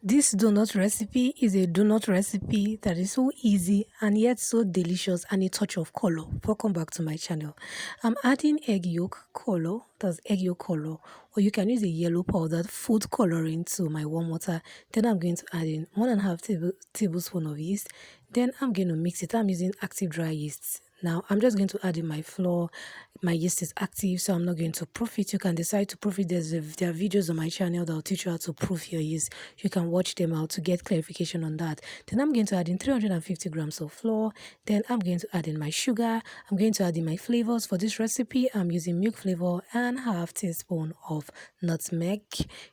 This donut recipe is a donut recipe that is so easy and yet so delicious and a touch of color. Welcome back to my channel. I'm adding egg yolk color, that's egg yolk color, or you can use a yellow powdered food coloring to my warm water. Then I'm going to add in 1.5 tablespoon of yeast. Then I'm going to mix it. I'm using active dry yeast. Now I'm just going to add in my flour. My yeast is active, so I'm not going to proof it. You can decide to proof it. There are videos on my channel that will teach you how to proof your yeast. You can watch them out to get clarification on that. Then I'm going to add in 350 grams of flour. Then I'm going to add in my sugar. I'm going to add in my flavors. For this recipe, I'm using milk flavor and half teaspoon of nutmeg.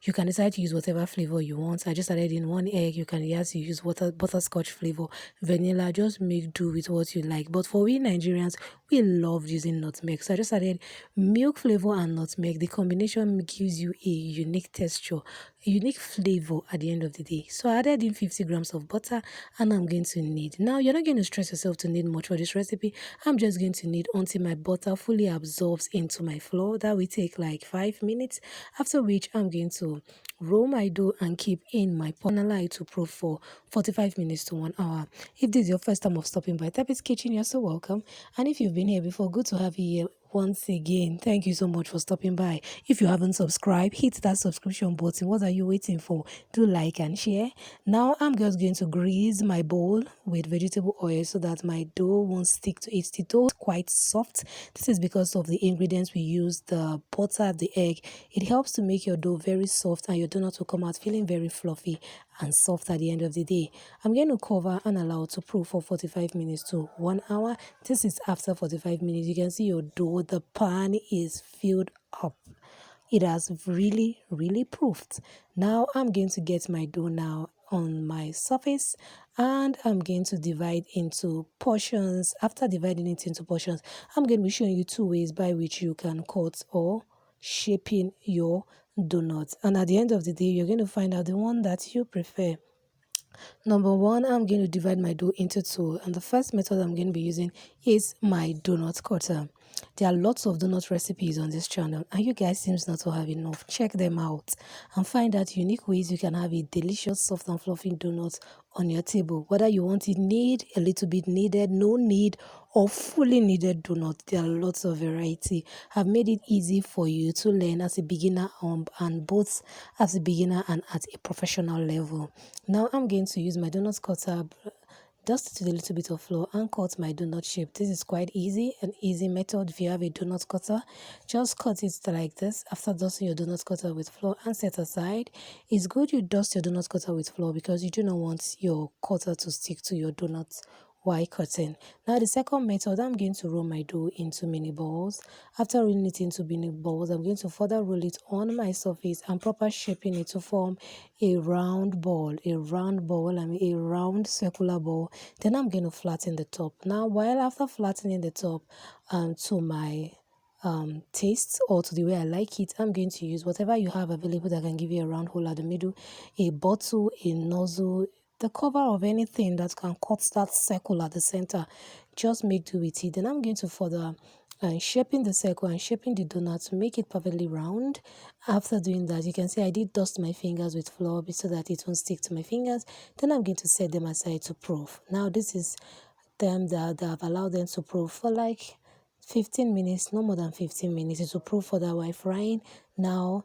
You can decide to use whatever flavor you want. I just added in 1 egg. You can use butterscotch flavor, vanilla. Just make do with what you like. But for we Nigerians, we love using nutmeg, so I just added milk flavor and nutmeg. The combination gives you a unique texture, a unique flavor at the end of the day. So I added in 50 grams of butter, and I'm going to knead. Now you're not going to stress yourself to knead much for this recipe. I'm just going to knead until my butter fully absorbs into my flour. That will take like 5 minutes, after which I'm going to roll my dough and keep in my pot and allow it to proof for 45 minutes to 1 hour. If this is your first time of stopping by Debbby's Kitchen, you're so welcome. And if you've been here before, good to have you here once again. Thank you so much for stopping by. If you haven't subscribed, hit that subscription button. What are you waiting for? Do like and share. Now I'm just going to grease my bowl with vegetable oil so that my dough won't stick to it. The dough is quite soft. This is because of the ingredients we use, the butter, the egg. It helps to make your dough very soft and your donut will come out feeling very fluffy and soft at the end of the day. I'm going to cover and allow it to proof for 45 minutes to 1 hour. This is after 45 minutes. You can see your dough, the pan is filled up. It has really proofed. Now I'm going to get my dough now on my surface, and I'm going to divide into portions. After dividing it into portions, I'm going to be showing you 2 ways by which you can cut or shaping your donuts, and at the end of the day you're going to find out the one that you prefer. Number one, I'm going to divide my dough into 2, and the first method I'm going to be using is my donut cutter. There are lots of donut recipes on this channel, and you guys seems not to have enough. Check them out and find out unique ways you can have a delicious, soft and fluffy donut on your table. Whether you want it knead, a little bit kneaded, no knead, or fully kneaded donut, there are lots of variety. I've made it easy for you to learn as a beginner and both as a beginner and at a professional level. Now I'm going to use my donut cutter, dust it with a little bit of flour and cut my donut shape. This is quite easy, an easy method. If you have a donut cutter, just cut it like this. After dusting your donut cutter with flour and set aside, it's good you dust your donut cutter with flour because you do not want your cutter to stick to your donuts while cutting. Now the second method, I'm going to roll my dough into mini balls. After rolling it into mini balls, I'm going to further roll it on my surface and proper shaping it to form a round ball, a round circular ball. Then I'm going to flatten the top. Now while after flattening the top to my taste or to the way I like it, I'm going to use whatever you have available that can give you a round hole at the middle, a bottle, a nozzle, the cover of anything that can cut that circle at the center. Just make do with it. Then I'm going to further shaping the circle and shaping the donut to make it perfectly round. After doing that, you can see I did dust my fingers with flour so that it won't stick to my fingers. Then I'm going to set them aside to proof. Now this is them that I've allowed them to proof for like 15 minutes, no more than 15 minutes. It will proof for that while frying. Now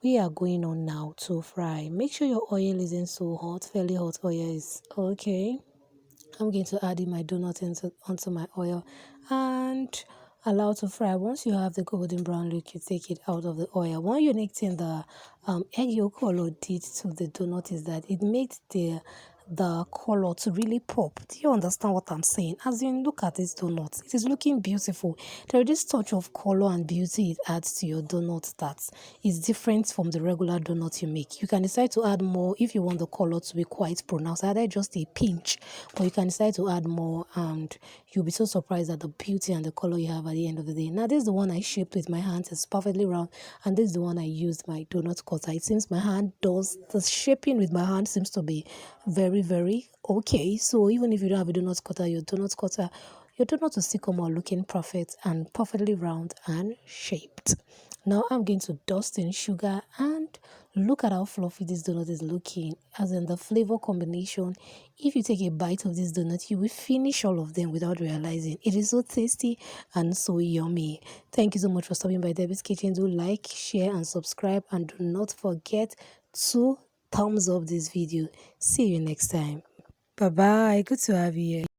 we are going on now to fry. Make sure your oil isn't so hot. Fairly hot oil is okay. I'm going to add in my donut onto my oil and allow to fry. Once you have the golden brown look, you take it out of the oil. One unique thing the egg yolk color did to the donut is that it made the color to really pop. Do you understand what I'm saying? As in, look at this donut. It is looking beautiful. There is this touch of color and beauty it adds to your donut that is different from the regular donut you make. You can decide to add more if you want the color to be quite pronounced. Either just a pinch, but you can decide to add more and you'll be so surprised at the beauty and the color you have at the end of the day. Now this is the one I shaped with my hands. It's perfectly round, and this is the one I used my donut cutter. It seems my hand does the shaping with my hand seems to be very okay. So even if you don't have a donut cutter, your donut will still come out looking perfect and perfectly round and shaped. Now I'm going to dust in sugar, and look at how fluffy this donut is looking, as in the flavor combination. If you take a bite of this donut, you will finish all of them without realizing. It is so tasty and so yummy. Thank you so much for stopping by Debbie's Kitchen. Do like, share and subscribe, and do not forget to thumbs up this video. See you next time. Bye bye. Good to have you here.